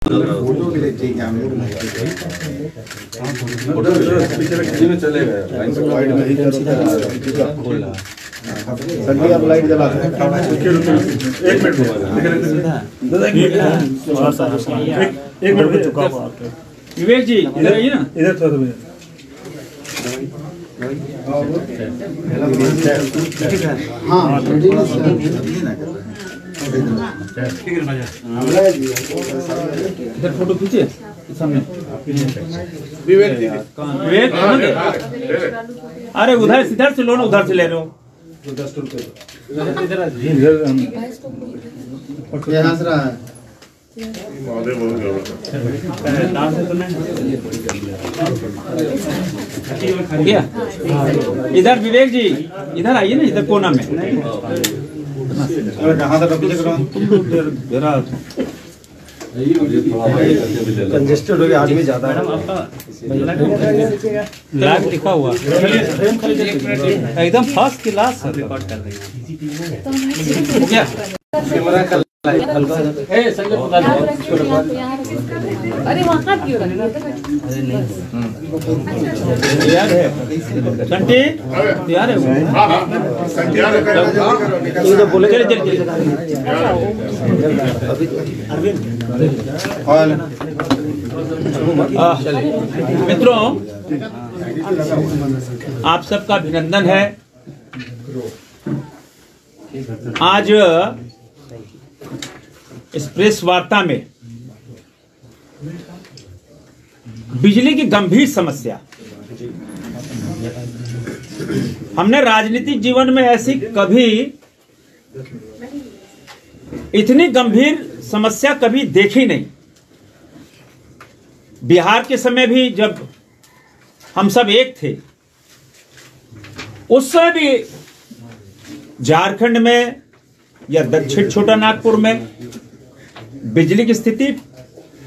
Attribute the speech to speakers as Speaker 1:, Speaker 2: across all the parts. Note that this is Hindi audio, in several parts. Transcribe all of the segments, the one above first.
Speaker 1: फोटो भी लेते हैं हम लोग फोटो में चले गए वाइड में ही खोला संडे आप लाइट जला दो 1 मिनट एक मिनट में चुका हुआ
Speaker 2: विवेक जी इधर आइए ना,
Speaker 1: इधर थोड़ा हाँ
Speaker 2: इधर फोटो खींचे सामने।
Speaker 1: विवेक
Speaker 2: विवेक अरे उधर इधर से लो ना, उधर से ले लो।
Speaker 1: हंस रहा है
Speaker 2: हो गया। इधर विवेक जी इधर आइए ना, इधर कोना में।
Speaker 1: कहाँ था पीछे करो जरा कंजेस्टेड हो गया, आदमी ज्यादा है।
Speaker 2: लाइव लिखा हुआ एकदम फर्स्ट क्लास हो गया।
Speaker 3: अरे वहाँ क्यों
Speaker 2: यार है संटी यार है बोले चले चले मित्रों, आप सबका अभिनंदन है। आज इस प्रेस वार्ता में बिजली की गंभीर समस्या, हमने राजनीतिक जीवन में ऐसी कभी इतनी गंभीर समस्या कभी देखी नहीं। बिहार के समय भी जब हम सब एक थे, उस समय भी झारखंड में या दक्षिण छोटा नागपुर में बिजली की स्थिति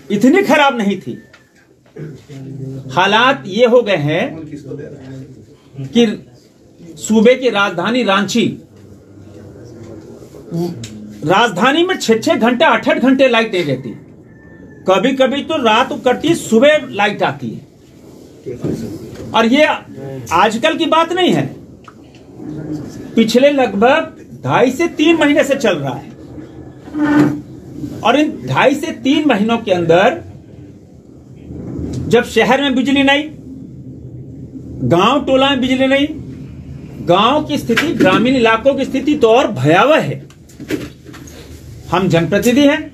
Speaker 2: इतनी खराब नहीं थी। हालात ये हो गए हैं कि सूबे की राजधानी रांची, राजधानी में 6-6 घंटे 8-8 घंटे लाइट नहीं रहती। कभी कभी तो रात कटती, सुबह लाइट आती है। और ये आजकल की बात नहीं है, पिछले लगभग 2.5 से 3 महीने से चल रहा है। और इन 2.5 से 3 महीनों के अंदर जब शहर में बिजली नहीं, गांव टोला में बिजली नहीं, गांव की स्थिति, ग्रामीण इलाकों की स्थिति तो और भयावह है। हम जनप्रतिनिधि हैं,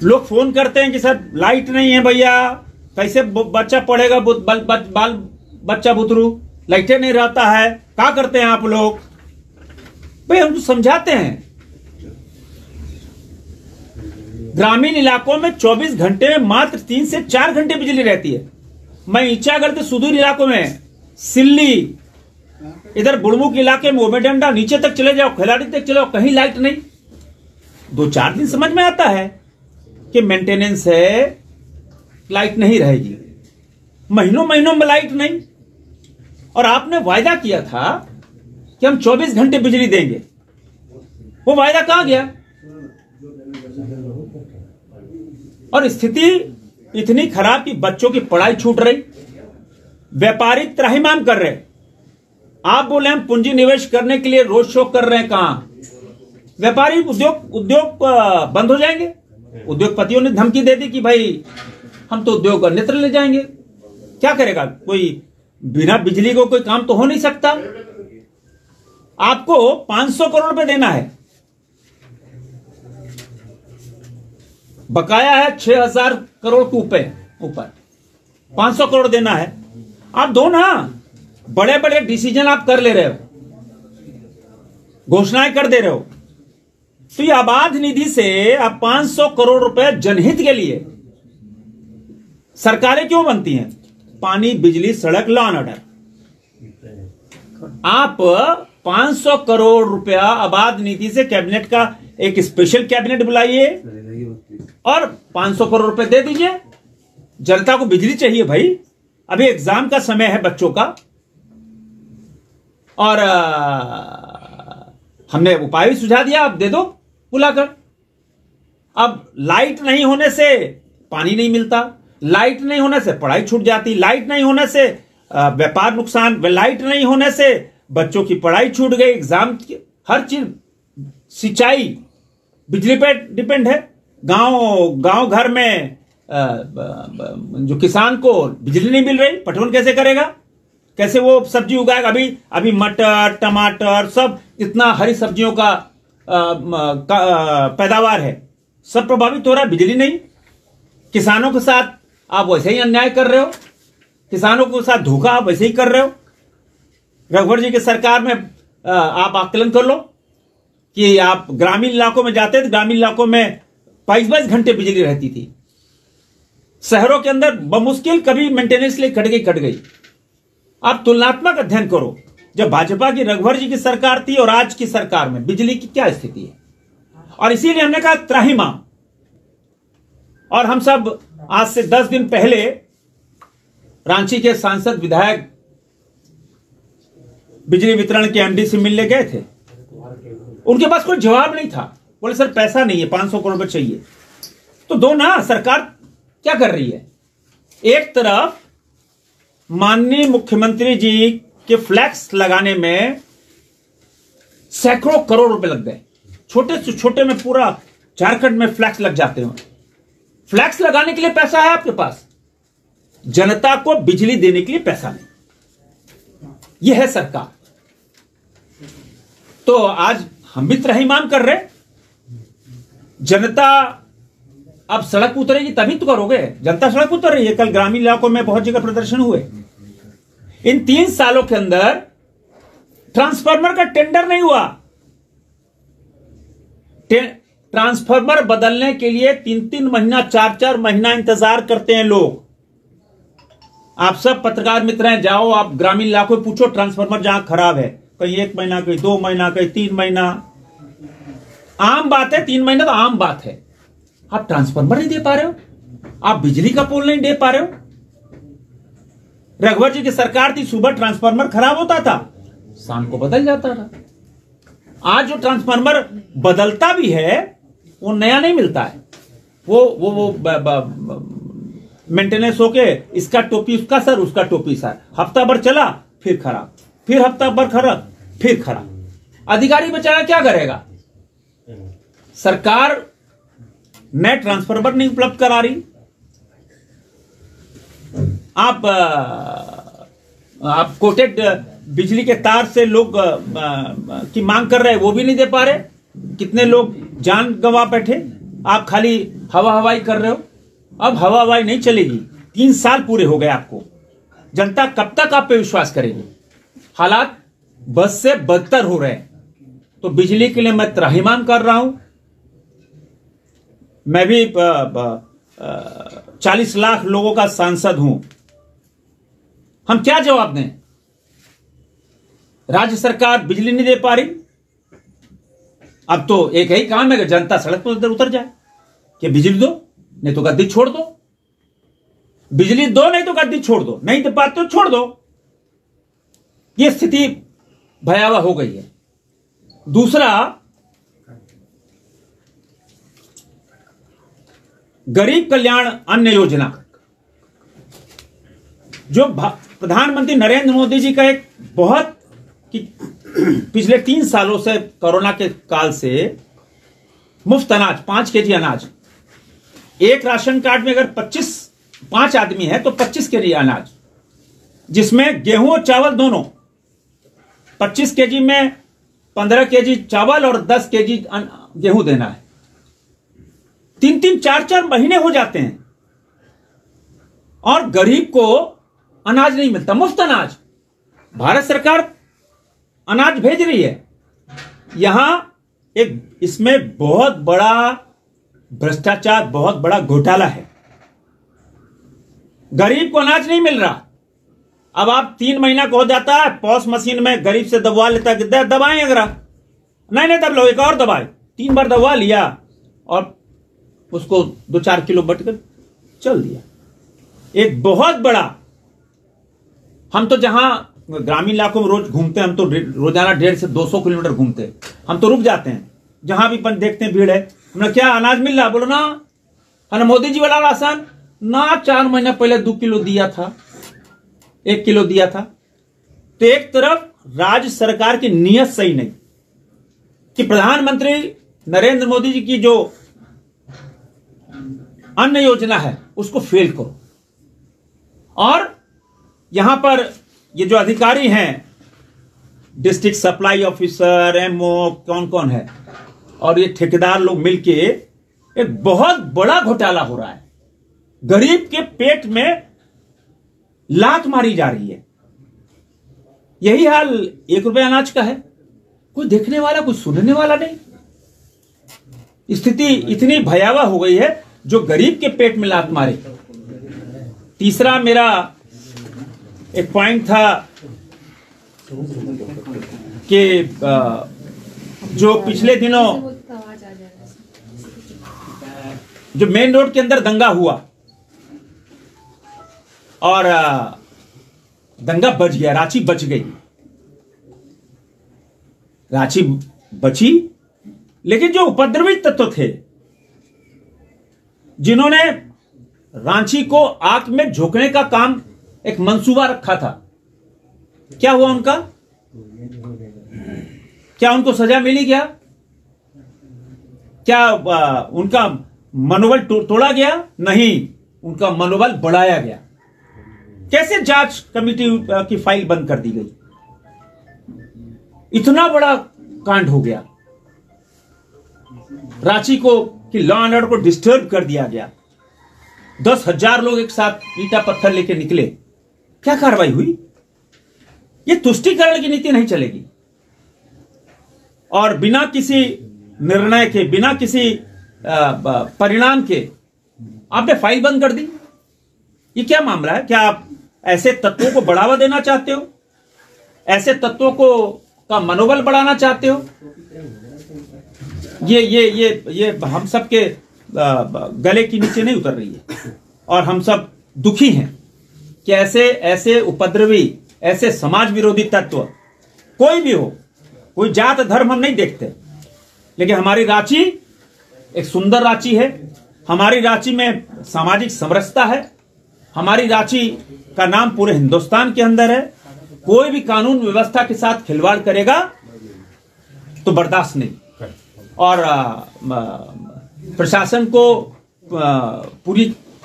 Speaker 2: लोग फोन करते हैं कि सर लाइट नहीं है भैया, कैसे बच्चा पढ़ेगा, बाल बच्चा बुतरू, लाइटें नहीं रहता है, क्या करते हैं आप लोग? भाई हम तो समझाते हैं। ग्रामीण इलाकों में 24 घंटे में मात्र 3 से 4 घंटे बिजली रहती है। मैं ईचागढ़ के सुदूर इलाकों में, सिल्ली, इधर बुड़मुख इलाके में, ओमेडंडा नीचे तक चले जाओ, खिलाड़ी तक चले जाओ, कहीं लाइट नहीं। 2-4 दिन समझ में आता है कि मेंटेनेंस है, लाइट नहीं रहेगी। महीनों महीनों में लाइट नहीं। और आपने वायदा किया था कि हम 24 घंटे बिजली देंगे, वो वायदा कहां गया? और स्थिति इतनी खराब कि बच्चों की पढ़ाई छूट रही, व्यापारी त्राहिमाम कर रहे। आप बोले हम पूंजी निवेश करने के लिए रोड शो कर रहे हैं, कहां? व्यापारी उद्योग बंद हो जाएंगे। उद्योगपतियों ने धमकी दे दी कि भाई हम तो उद्योग का नेत्र ले जाएंगे। क्या करेगा कोई? बिना बिजली को कोई काम तो हो नहीं सकता। आपको 500 करोड़ रुपए देना है, बकाया है 6000 करोड़ के ऊपर 500 करोड़ देना है। आप दो ना, बड़े बड़े डिसीजन आप कर ले रहे हो, घोषणाएं कर दे रहे हो। तो ये आबाद निधि से आप 500 करोड़ रुपए जनहित के लिए, सरकारें क्यों बनती हैं? पानी, बिजली, सड़क, लॉ एंड ऑर्डर। आप 500 करोड़ रुपया आबाद निधि से कैबिनेट का एक स्पेशल कैबिनेट बुलाइए और 500 करोड़ रुपए दे दीजिए। जनता को बिजली चाहिए भाई, अभी एग्जाम का समय है बच्चों का। और हमने उपाय भी सुझा दिया, आप दे दो बुलाकर। अब लाइट नहीं होने से पानी नहीं मिलता, लाइट नहीं होने से पढ़ाई छूट जाती, लाइट नहीं होने से व्यापार नुकसान, लाइट नहीं होने से बच्चों की पढ़ाई छूट गई, एग्जाम, हर चीज, सिंचाई बिजली पे डिपेंड है। गांव घर में जो किसान को बिजली नहीं मिल रही, पटवन कैसे करेगा, कैसे वो सब्जी उगाएगा? अभी मटर, टमाटर, सब इतना हरी सब्जियों का पैदावार है, सब प्रभावित हो रहा है, बिजली नहीं। किसानों के साथ आप वैसे ही अन्याय कर रहे हो, किसानों के साथ धोखा आप वैसे ही कर रहे हो। रघुवर जी की सरकार में आप आकलन कर लो कि आप ग्रामीण इलाकों में जाते थे, ग्रामीण इलाकों में 22 घंटे बिजली रहती थी। शहरों के अंदर बमुश्किल कभी मेंटेनेंस लिए कट गई। आप तुलनात्मक अध्ययन करो, जब भाजपा की रघुवर जी की सरकार थी और आज की सरकार में बिजली की क्या स्थिति है। और इसीलिए हमने कहा त्राहिमाम। और हम सब आज से 10 दिन पहले रांची के सांसद विधायक बिजली वितरण के एमडी से मिलने गए थे। उनके पास कोई जवाब नहीं था, बोले सर पैसा नहीं है, 500 करोड़ रुपए चाहिए। तो दो ना, सरकार क्या कर रही है? एक तरफ माननीय मुख्यमंत्री जी के फ्लैक्स लगाने में सैकड़ों करोड़ रुपए लग गए। छोटे से छोटे में पूरा झारखंड में फ्लैक्स लग जाते हैं। फ्लैक्स लगाने के लिए पैसा है आपके पास, जनता को बिजली देने के लिए पैसा नहीं। यह है सरकार। तो आज हम भी त्राहिमाम कर रहे, जनता अब सड़क उतरेगी तभी तो करोगे। जनता सड़क उतर रही है, कल ग्रामीण इलाकों में बहुत जगह प्रदर्शन हुए। इन 3 सालों के अंदर ट्रांसफार्मर का टेंडर नहीं हुआ। ट्रांसफार्मर बदलने के लिए 3-3 महीना, 4-4 महीना इंतजार करते हैं लोग। आप सब पत्रकार मित्र हैं, जाओ आप ग्रामीण इलाकों में पूछो ट्रांसफार्मर जहां खराब है, कहीं 1 महीना, कहीं 2 महीना, कहीं 3 महीना। आम बात है, 3 महीना तो आम बात है। आप ट्रांसफार्मर नहीं दे पा रहे हो, आप बिजली का पोल नहीं दे पा रहे हो। रघुवर जी की सरकार थी, सुबह ट्रांसफार्मर खराब होता था, शाम को बदल जाता था। आज जो ट्रांसफार्मर बदलता भी है वो नया नहीं मिलता है, वो मेंटेनेंस होके इसका टोपी उसका सर, उसका टोपी सर, हफ्ता भर चला फिर खराब, फिर हफ्ता भर खराब, फिर खराब। अधिकारी बेचारा क्या करेगा? सरकार नए ट्रांसफार्मर नहीं उपलब्ध करा रही। आप कोटेड बिजली के तार से लोग की मांग कर रहे हैं, वो भी नहीं दे पा रहे। कितने लोग जान गंवा बैठे। आप खाली हवाई कर रहे हो। अब हवाई नहीं चलेगी। 3 साल पूरे हो गए आपको। जनता कब तक आप पे विश्वास करेगी? हालात बस से बदतर हो रहे हैं। तो बिजली के लिए मैं त्राहिमाम कर रहा हूं। मैं भी 40 लाख लोगों का सांसद हूं। हम क्या जवाब दें? राज्य सरकार बिजली नहीं दे पा रही। अब तो एक ही काम है कि जनता सड़क पर उतर जाए कि बिजली दो, नहीं तो गद्दी छोड़ दो। बिजली दो, नहीं तो गद्दी छोड़ दो। नहीं दे पाते तो छोड़ दो। यह स्थिति भयावह हो गई है। दूसरा, गरीब कल्याण अन्न योजना, जो प्रधानमंत्री नरेंद्र मोदी जी का एक बहुत कि पिछले 3 सालों से कोरोना के काल से मुफ्त अनाज, 5 केजी अनाज, एक राशन कार्ड में अगर 5 आदमी है तो 25 केजी अनाज, जिसमें गेहूं और चावल दोनों। 25 केजी में 15 केजी चावल और 10 केजी गेहूं देना है। 3-3, 4-4 महीने हो जाते हैं और गरीब को अनाज नहीं मिलता। मुफ्त अनाज। भारत सरकार अनाज भेज रही है। यहां एक इसमें बहुत बड़ा भ्रष्टाचार, बहुत बड़ा घोटाला है। गरीब को अनाज नहीं मिल रहा। अब आप 3 महीना को हो जाता है, पॉस मशीन में गरीब से दबवा लेता है, दबाएं अगर नहीं दब लो, एक और दबाए। 3 बार दबवा लिया और उसको 2-4 किलो बटकर चल दिया। एक बहुत बड़ा, हम तो जहां ग्रामीण इलाकों में रोज घूमते हैं, हम तो रोजाना 150 से 200 किलोमीटर घूमते हैं। हम तो रुक जाते हैं, जहां भी देखते हैं भीड़ है ना क्या अनाज मिल रहा, बोलो ना है ना, मोदी जी वाला राशन ना 4 महीने पहले 2 किलो दिया था, 1 किलो दिया था। तो एक तरफ राज्य सरकार की नीयत सही नहीं कि प्रधानमंत्री नरेंद्र मोदी जी की जो अन्न योजना है उसको फेल करो, और यहां पर ये जो अधिकारी हैं, डिस्ट्रिक्ट सप्लाई ऑफिसर, एमओ, कौन कौन है, और ये ठेकेदार लोग मिलके एक बहुत बड़ा घोटाला हो रहा है। गरीब के पेट में लात मारी जा रही है। यही हाल 1 रुपए अनाज का है, कोई देखने वाला, कोई सुनने वाला नहीं। स्थिति इतनी भयावह हो गई है जो गरीब के पेट में लात मारे। तीसरा मेरा एक पॉइंट था कि जो पिछले दिनों जो मेन रोड के अंदर दंगा हुआ और दंगा बच गया, रांची बच गई, रांची बची, लेकिन जो उपद्रवी तत्व थे जिन्होंने रांची को आग में झोंकने का काम एक मंसूबा रखा था, क्या हुआ उनका? क्या उनको सजा मिली? क्या उनका मनोबल तोड़ा गया? नहीं, उनका मनोबल बढ़ाया गया। कैसे जांच कमेटी की फाइल बंद कर दी गई? इतना बड़ा कांड हो गया, रांची को कि लॉ एंड ऑर्डर को डिस्टर्ब कर दिया गया। 10,000 लोग एक साथ ईंटा पत्थर लेके निकले, क्या कार्रवाई हुई? ये तुष्टीकरण की नीति नहीं चलेगी। और बिना किसी निर्णय के, बिना किसी परिणाम के आपने फाइल बंद कर दी। ये क्या मामला है? क्या आप ऐसे तत्वों को बढ़ावा देना चाहते हो? ऐसे तत्वों को का मनोबल बढ़ाना चाहते हो? ये हम सब के गले के नीचे नहीं उतर रही है, और हम सब दुखी हैं कि ऐसे उपद्रवी, ऐसे समाज विरोधी तत्व, कोई भी हो, कोई जात धर्म हम नहीं देखते, लेकिन हमारी रांची एक सुंदर रांची है, हमारी रांची में सामाजिक समरसता है, हमारी रांची का नाम पूरे हिंदुस्तान के अंदर है। कोई भी कानून व्यवस्था के साथ खिलवाड़ करेगा तो बर्दाश्त नहीं, और प्रशासन को पूरी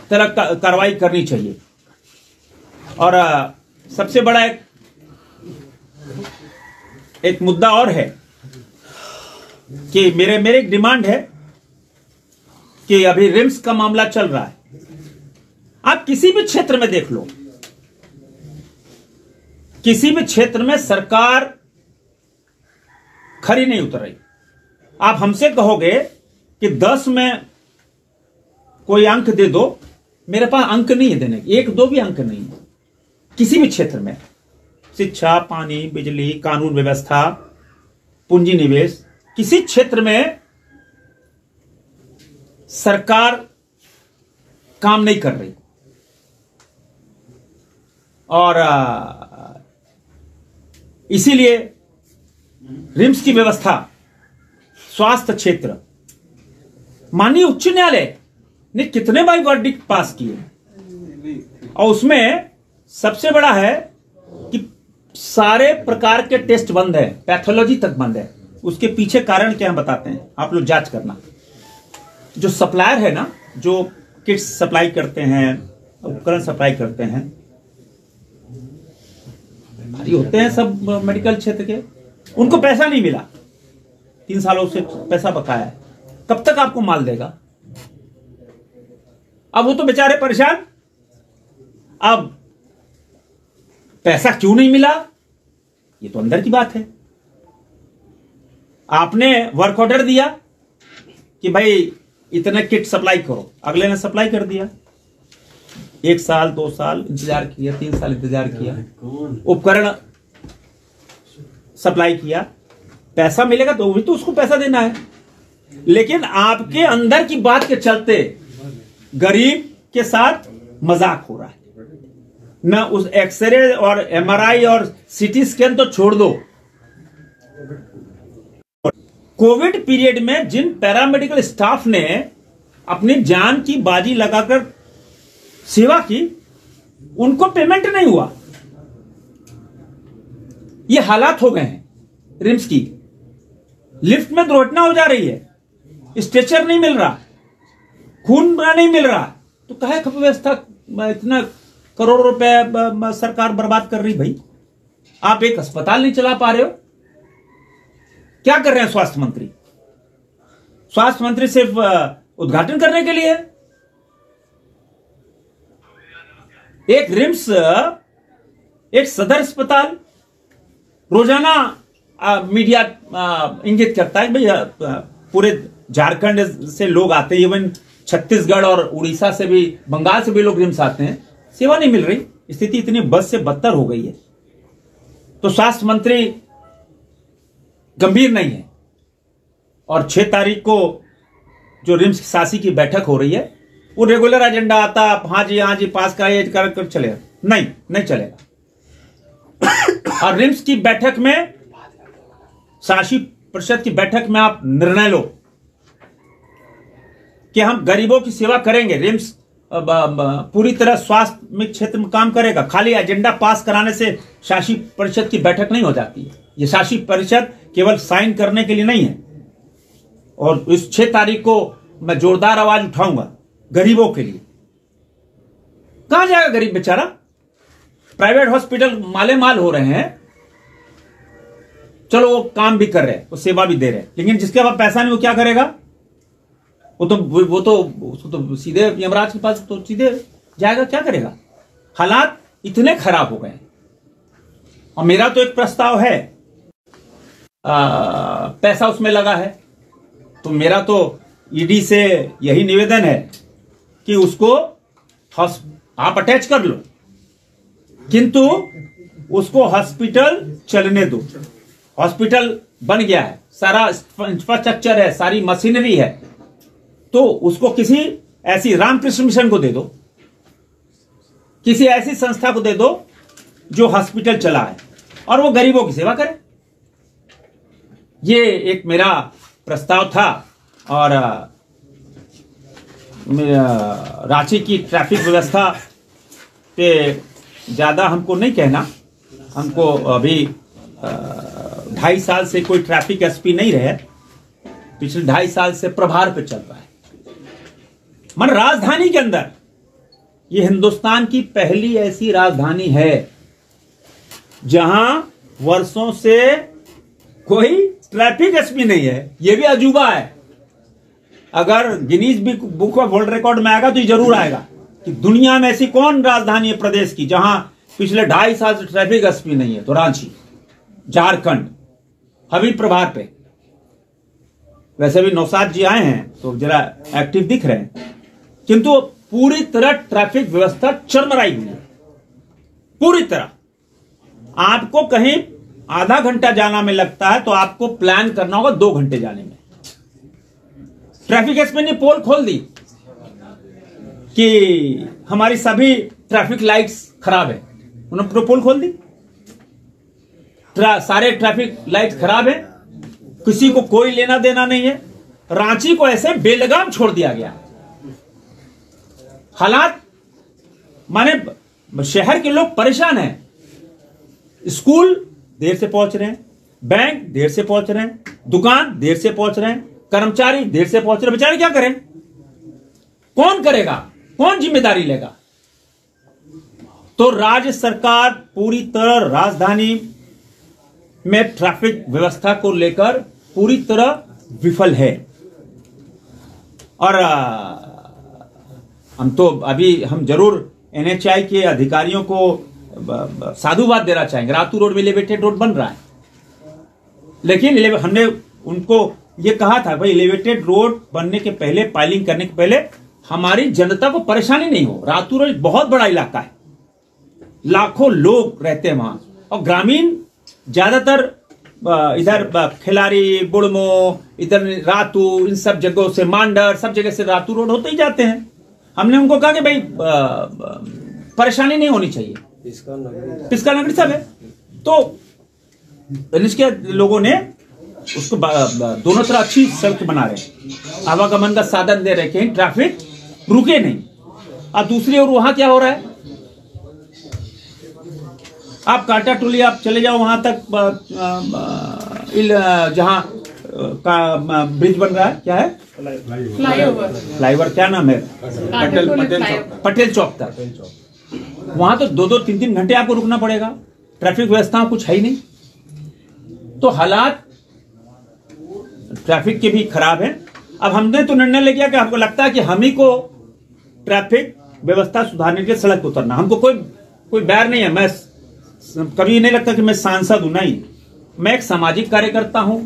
Speaker 2: तरह कार्रवाई करनी चाहिए। और सबसे बड़ा एक मुद्दा और है कि मेरे एक डिमांड है कि अभी रिम्स का मामला चल रहा है। आप किसी भी क्षेत्र में देख लो, किसी भी क्षेत्र में सरकार खरी नहीं उतर रही। आप हमसे कहोगे कि 10 में कोई अंक दे दो, मेरे पास अंक नहीं है देने के, 1-2 भी अंक नहीं है। किसी भी क्षेत्र में, शिक्षा, पानी, बिजली, कानून व्यवस्था, पूंजी निवेश, किसी क्षेत्र में सरकार काम नहीं कर रही। और इसीलिए रिम्स की व्यवस्था, स्वास्थ्य क्षेत्र, माननीय उच्च न्यायालय ने कितने बार वर्डिक्ट पास किए, और उसमें सबसे बड़ा है कि सारे प्रकार के टेस्ट बंद है, पैथोलॉजी तक बंद है। उसके पीछे कारण क्या हम बताते हैं, आप लोग जांच करना। जो सप्लायर है ना, जो किट्स सप्लाई करते हैं, उपकरण सप्लाई करते हैं, भारी होते हैं सब मेडिकल क्षेत्र के, उनको पैसा नहीं मिला, 3 सालों से पैसा बकाया है। कब तक आपको माल देगा? अब वो तो बेचारे परेशान। अब पैसा क्यों नहीं मिला, ये तो अंदर की बात है। आपने वर्क ऑर्डर दिया कि भाई इतने किट सप्लाई करो, अगले ने सप्लाई कर दिया, 1 साल 2 साल इंतजार किया, 3 साल इंतजार किया, उपकरण सप्लाई किया, पैसा मिलेगा तो भी तो उसको पैसा देना है। लेकिन आपके अंदर की बात के चलते गरीब के साथ मजाक हो रहा है। न उस एक्सरे और एमआरआई और सीटी स्कैन तो छोड़ दो, कोविड पीरियड में जिन पैरामेडिकल स्टाफ ने अपनी जान की बाजी लगाकर सेवा की, उनको पेमेंट नहीं हुआ। ये हालात हो गए हैं रिम्स की। लिफ्ट में दुर्घटना हो जा रही है, स्ट्रेचर नहीं मिल रहा, खून नहीं मिल रहा, तो काहे व्यवस्था इतना करोड़ों रुपए सरकार बर्बाद कर रही। भाई आप एक अस्पताल नहीं चला पा रहे हो, क्या कर रहे हैं स्वास्थ्य मंत्री? स्वास्थ्य मंत्री सिर्फ उद्घाटन करने के लिए है। एक रिम्स, एक सदर अस्पताल रोजाना मीडिया इंगित करता है कि भाई पूरे झारखंड से लोग आते हैं, इवन छत्तीसगढ़ और उड़ीसा से भी, बंगाल से भी लोग रिम्स आते हैं, सेवा नहीं मिल रही। स्थिति इतनी बद से बदतर हो गई है। तो स्वास्थ्य मंत्री गंभीर नहीं है। और 6 तारीख को जो रिम्स की शासी की बैठक हो रही है, वो रेगुलर एजेंडा आता, हाँ जी पास कराइए कर चलेगा, नहीं चलेगा। और रिम्स की बैठक में, शासी परिषद की बैठक में आप निर्णय लो कि हम गरीबों की सेवा करेंगे। रिम्स पूरी तरह स्वास्थ्य में क्षेत्र में काम करेगा। खाली एजेंडा पास कराने से शासी परिषद की बैठक नहीं हो जाती है। ये शासी परिषद केवल साइन करने के लिए नहीं है। और इस 6 तारीख को मैं जोरदार आवाज उठाऊंगा गरीबों के लिए। कहां जाएगा गरीब बेचारा? प्राइवेट हॉस्पिटल माले माल हो रहे हैं, चलो वो काम भी कर रहे हैं, वो सेवा भी दे रहे हैं, लेकिन जिसके पास पैसा नहीं वो क्या करेगा? वो तो सीधे यमराज के पास तो सीधे जाएगा, क्या करेगा? हालात इतने खराब हो गए। और मेरा तो एक प्रस्ताव है, पैसा उसमें लगा है, तो मेरा तो ईडी से यही निवेदन है कि उसको आप अटैच कर लो, किंतु उसको हॉस्पिटल चलने दो। हॉस्पिटल बन गया है, सारा इंफ्रास्ट्रक्चर है, सारी मशीनरी है, तो उसको किसी ऐसी रामकृष्ण मिशन को दे दो, किसी ऐसी संस्था को दे दो जो हॉस्पिटल चला है, और वो गरीबों की सेवा करे। ये एक मेरा प्रस्ताव था। और रांची की ट्रैफिक व्यवस्था पे ज्यादा हमको नहीं कहना। हमको अभी 2.5 साल से कोई ट्रैफिक एसपी नहीं रहे, पिछले 2.5 साल से प्रभार पे चल रहा है। मन राजधानी के अंदर, ये हिंदुस्तान की पहली ऐसी राजधानी है जहां वर्षों से कोई ट्रैफिक एसपी नहीं है। यह भी अजूबा है। अगर Guinness book of world record में आएगा तो ये जरूर आएगा कि दुनिया में ऐसी कौन राजधानी है प्रदेश की जहां पिछले 2.5 साल से ट्रैफिक एसपी नहीं है। तो रांची, झारखंड, अभी प्रभार पे। वैसे भी नौसाद जी आए हैं तो जरा एक्टिव दिख रहे हैं, किंतु पूरी तरह ट्रैफिक व्यवस्था चरमराई हुई है, पूरी तरह। आपको कहीं आधा घंटा जाना में लगता है तो आपको प्लान करना होगा 2 घंटे जाने में। ट्रैफिक एसपी ने पोल खोल दी कि हमारी सभी ट्रैफिक लाइट्स खराब है, उन्होंने पोल खोल दी, सारे ट्रैफिक लाइट खराब है, किसी को कोई लेना देना नहीं है। रांची को ऐसे बेलगाम छोड़ दिया गया। हालात माने शहर के लोग परेशान हैं। स्कूल देर से पहुंच रहे हैं, बैंक देर से पहुंच रहे हैं, दुकान देर से पहुंच रहे हैं, कर्मचारी देर से पहुंच रहे हैं। बेचारे क्या करें? कौन करेगा? कौन जिम्मेदारी लेगा? तो राज्य सरकार पूरी तरह राजधानी में ट्रैफिक व्यवस्था को लेकर पूरी तरह विफल है। और हम जरूर एनएचआई के अधिकारियों को साधुवाद देना चाहेंगे। रातू रोड में एलिवेटेड रोड बन रहा है, लेकिन हमने उनको ये कहा था भाई एलिवेटेड रोड बनने के पहले, पाइलिंग करने के पहले हमारी जनता को परेशानी नहीं हो। रातू रोड बहुत बड़ा इलाका है, लाखों लोग रहते हैं वहां, और ग्रामीण ज्यादातर इधर खिलाड़ी, बुड़मो, इधर रातू, इन सब जगहों से, मांडर, सब जगह से रातू रोड होते ही जाते हैं। हमने उनको कहा कि भाई परेशानी नहीं होनी चाहिए, पिस्का नगरी सब है। तो इसके लोगों ने उसको दोनों तरफ अच्छी सड़क बना रहे हैं, आवागमन का साधन दे रहे हैं, कहीं ट्रैफिक रुके नहीं। अब दूसरी ओर वहां क्या हो रहा है, आप कांटा टोली आप चले जाओ वहां तक, जहां का ब्रिज बन रहा है, क्या है, फ्लाईओवर, क्या नाम है, पटेल चौक तक। वहां तो 2-2, 3-3 घंटे आपको रुकना पड़ेगा, ट्रैफिक व्यवस्था कुछ है ही नहीं। तो हालात ट्रैफिक के भी खराब है। अब हमने तो निर्णय ले लिया कि हमको लगता है कि हम ही को ट्रैफिक व्यवस्था सुधारने के लिए सड़क पर उतरना। हमको कोई बैर नहीं है, मैं कभी नहीं लगता कि मैं सांसद हूं, नहीं, मैं एक सामाजिक कार्यकर्ता हूं,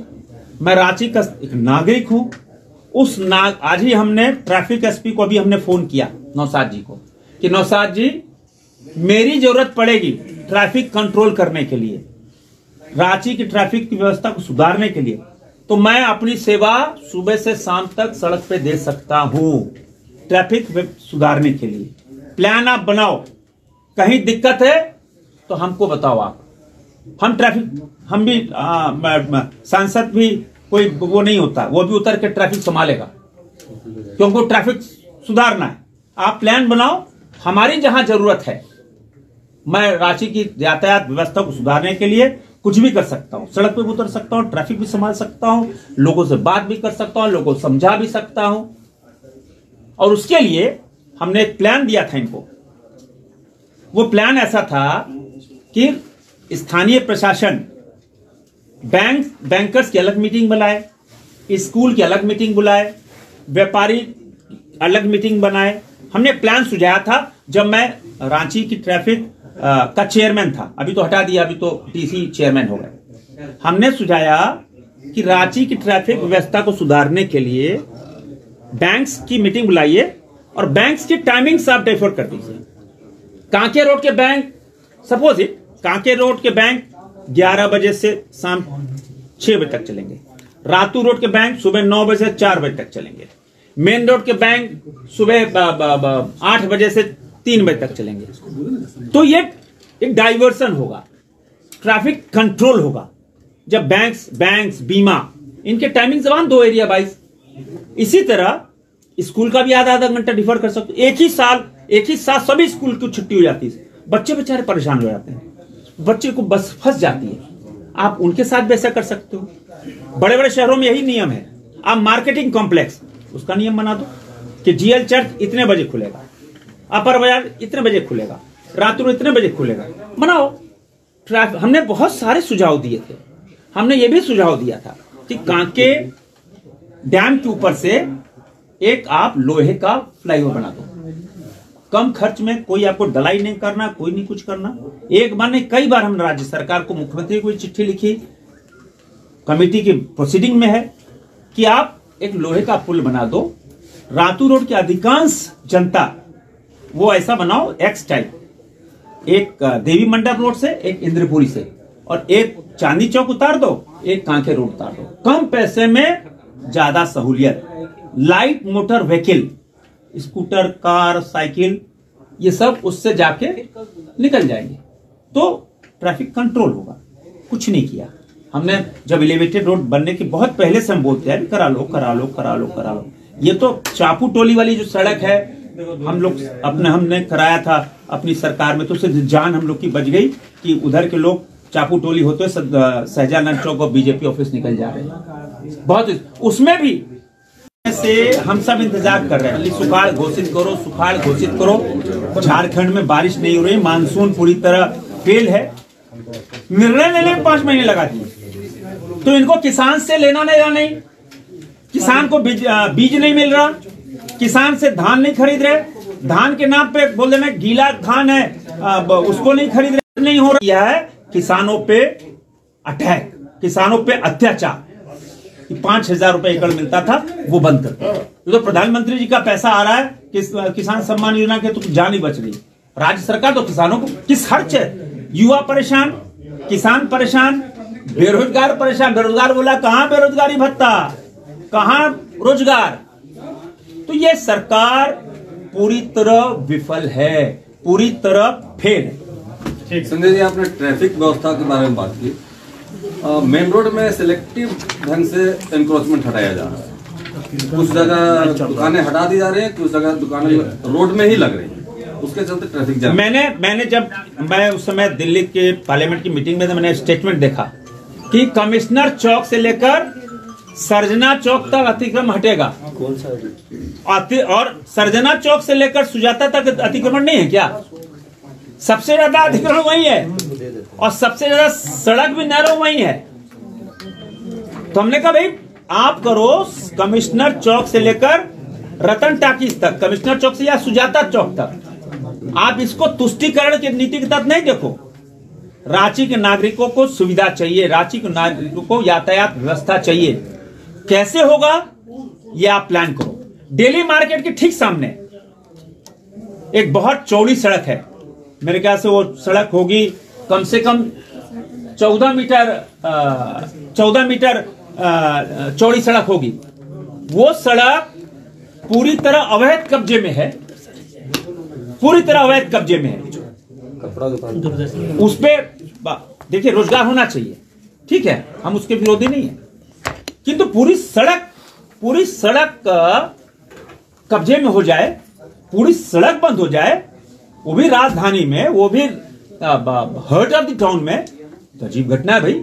Speaker 2: मैं रांची का एक नागरिक हूं। आज ही हमने ट्रैफिक एसपी को अभी हमने फोन किया नौशाद जी को कि नौशाद जी मेरी जरूरत पड़ेगी ट्रैफिक कंट्रोल करने के लिए, रांची की ट्रैफिक की व्यवस्था को सुधारने के लिए, तो मैं अपनी सेवा सुबह से शाम तक सड़क पे दे सकता हूं ट्रैफिक सुधारने के लिए। प्लान आप बनाओ, कहीं दिक्कत है तो हमको बताओ आप। हम भी सांसद भी कोई वो नहीं होता, वो भी उतर के ट्रैफिक संभालेगा, क्योंकि ट्रैफिक सुधारना है। आप प्लान बनाओ, हमारी जहां जरूरत है, मैं रांची की यातायात व्यवस्था को सुधारने के लिए कुछ भी कर सकता हूं, सड़क पे भी उतर सकता हूं, ट्रैफिक भी संभाल सकता हूं, लोगों से बात भी कर सकता हूं, लोगों को समझा भी सकता हूं। और उसके लिए हमने एक प्लान दिया था इनको। वो प्लान ऐसा था कि स्थानीय प्रशासन बैंकर्स की अलग मीटिंग बुलाए, स्कूल की अलग मीटिंग बुलाए, व्यापारी अलग मीटिंग बनाए। हमने प्लान सुझाया था जब मैं रांची की ट्रैफिक का चेयरमैन था, अभी तो हटा दिया, अभी तो टीसी चेयरमैन हो गए। हमने सुझाया कि रांची की ट्रैफिक व्यवस्था को सुधारने के लिए बैंक्स की मीटिंग बुलाइए और बैंक्स की टाइमिंग्स आप डिफर कर दीजिए। कांके रोड के bank, suppose it, Kanke road के बैंक 11 बजे से शाम 6 बजे तक चलेंगे, रातू रोड के बैंक सुबह 9 बजे से 4 बजे तक चलेंगे, मेन रोड के बैंक सुबह 8 बजे से 3 बजे तक चलेंगे। तो ये एक डाइवर्सन होगा, ट्रैफिक कंट्रोल होगा। जब बैंक्स बीमा, इनके टाइमिंग जबान 2 एरिया वाइज। इसी तरह स्कूल का भी आधा घंटा डिफर कर सकते। एक ही साथ सभी स्कूल की छुट्टी हो जाती है, बच्चे बेचारे परेशान हो जाते हैं, बच्चे को बस फंस जाती है, आप उनके साथ भी ऐसा कर सकते हो। बड़े बड़े शहरों में यही नियम है। आप मार्केटिंग कॉम्प्लेक्स, उसका नियम बना दो कि जीएल चर्च इतने बजे खुलेगा, अपर बाजार इतने बजे खुलेगा, रातू इतने बजे खुलेगा, बनाओ। हमने बहुत सारे सुझाव दिए थे। हमने ये भी सुझाव दिया था कि कांके डैम के ऊपर से एक आप लोहे का फ्लाईओवर बना दो, कम खर्च में, कोई आपको ढलाई नहीं करना, कोई नहीं कुछ करना। एक बार नहीं, कई बार हमने राज्य सरकार को, मुख्यमंत्री को चिट्ठी लिखी, कमेटी की प्रोसीडिंग में है कि आप एक लोहे का पुल बना दो। रातू रोड की अधिकांश जनता वो ऐसा बनाओ एक्स टाइप, एक देवी मंडप रोड से, एक इंद्रपुरी से, और एक चांदी चौक उतार दो, एक कांके रोड उतार दो। कम पैसे में ज्यादा सहूलियत। Light motor vehicle, scooter, car, cycle, ये सब उससे जाके निकल जाएंगे, तो ट्रैफिक कंट्रोल होगा। कुछ नहीं किया हमने। जब एलिवेटेड रोड बनने के बहुत पहले से हम बोलते हैं करा लो करा लो करा लो करा लो। ये तो चापू टोली वाली जो सड़क है, हम लोग हमने कराया था अपनी सरकार में, तो उससे जान हम लोग की बच गई कि उधर के लोग चापू टोली होते सहजानंद चौक और बीजेपी ऑफिस निकल जा रहे हैं। बहुत उसमें भी से हम सब इंतजार कर रहे हैं, सुखाड़ घोषित करो, सुखाड़ घोषित करो। झारखंड में बारिश नहीं हो रही, मानसून पूरी तरह फेल है। निर्णय लेने में 5 महीने लगा दिए, तो इनको किसान से लेना नहीं, किसान को बीज नहीं मिल रहा, किसान से धान नहीं खरीद रहे, धान के नाम पे बोल देना गीला धान है, उसको नहीं खरीद रहे, नहीं हो रहा है। किसानों पे अटैक, किसानों पे अत्याचार। 5,000 रुपए एकड़ मिलता था, वो बंद कर दिया। तो प्रधानमंत्री जी का पैसा आ रहा है किसान सम्मान योजना के, तो जान ही बच रही। राज्य सरकार तो किसानों को किस खर्च है, युवा परेशान, किसान परेशान, बेरोजगार परेशान। बेरोजगार बोला कहां बेरोजगारी भत्ता, कहां रोजगार। तो ये सरकार पूरी तरह विफल है, पूरी तरह फेल है।
Speaker 4: संजय जी, आपने ट्रैफिक व्यवस्था के बारे में बात की,
Speaker 1: मेन रोड में सिलेक्टिव ढंग से एनक्रोचमेंट हटाया जा रहा है। कुछ जगह दुकानें हटा दी जा रही हैं, कुछ जगह दुकानें रोड में ही लग रही हैं, उसके चलते ट्रैफिक जाम।
Speaker 2: मैंने जब मैं उस समय दिल्ली के पार्लियामेंट की मीटिंग में मैंने स्टेटमेंट देखा कि कमिश्नर चौक से लेकर सर्जना चौक तक अतिक्रमण हटेगा।
Speaker 4: कौन सा?
Speaker 2: और सर्जना चौक से लेकर सुजाता तक अतिक्रमण नहीं है क्या? सबसे ज्यादा अतिक्रमण वही है और सबसे ज्यादा सड़क भी नैरो वही है। तो हमने कहा भाई आप करो कमिश्नर चौक से लेकर रतन टाकीज तक, कमिश्नर चौक से या सुजाता चौक तक, आप इसको तुष्टिकरण की नीति के तहत नहीं देखो। रांची के नागरिकों को सुविधा चाहिए, रांची के नागरिकों को यातायात व्यवस्था चाहिए। कैसे होगा ये आप प्लान करो। दिल्ली मार्केट के ठीक सामने एक बहुत चौड़ी सड़क है, मेरे ख्याल से वो सड़क होगी कम से कम 14 मीटर चौड़ी सड़क होगी। वो सड़क पूरी तरह अवैध कब्जे में है, पूरी तरह अवैध कब्जे में है।
Speaker 4: कपड़ा दुकान
Speaker 2: उस पे देखिए रोजगार होना चाहिए, ठीक है, हम उसके विरोधी नहीं है, किंतु पूरी सड़क कब्जे में हो जाए, पूरी सड़क बंद हो जाए, वो भी राजधानी में, वो भी हार्ट ऑफ द टाउन में, तो अजीब घटना है भाई।